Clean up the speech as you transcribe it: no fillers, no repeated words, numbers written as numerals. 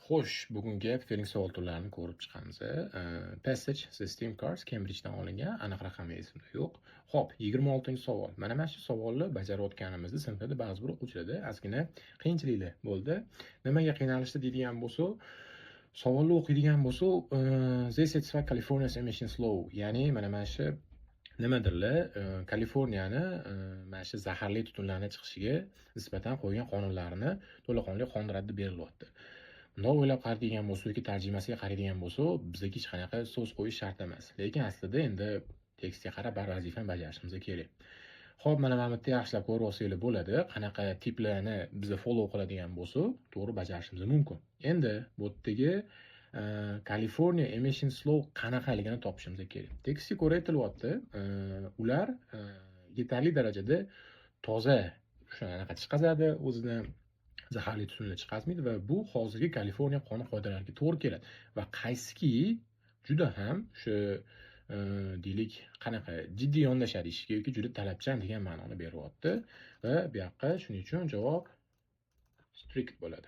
Xo'sh, bugungi filling savol turlarini ko'rib chiqamiz. Passage the Steam Cards Cambridgedan olingan, aniq raqami esimda yo'q. Xo'p, 26-savol. Mana shu savolni bajarayotganimizda sinfda ba'zi bir o'quvchilarda ozgina qiyinchiliklar bo'ldi. Nimaga qiynalishdi deydigan bo'lsa, savolni o'qiydigan bo'lsa, they satisfy California's emissions law, ya'ni mana shu nimadirlar, Kaliforniyani mana shu zaharli tutunlarning chiqishiga nisbatan qo'ygan qonunlarini to'laqonli qondiradi deb berilyapti. Bundoq o'ylab qaraydigan bo'lsa yoki tarjimasiga qaraydigan bo'lsa, bizga hech qanaqa so'z qo'yish shart emas. Lekin aslida endi tekstga qarab bir vazifani bajarishimiz kerak. Xo'p, mana bu yerda yaxshilab ko'rib olsanglar bo'ladi. Qanaqa tiplarni bizni follow qiladigan bo'lsa, to'g'ri bajarishimiz mumkin. Endi bu yerdagi California Emissions Law qanaqaligini topishimiz kerak. Tekstga ko'ra aytilyapti, ular yetarli darajada toza shunaqa chiqazadi, o'zini zaharli tutunni chiqazmaydi va bu hozirgi Kaliforniya qonun qoidalariga to'g'ri keladi va qaysiki juda ham shu deylik qanaqa jiddiy yondashadi ishga yoki juda talabchan degan ma'noni beryapti va bu yoqqa shuning uchun javob strict bo'ladi.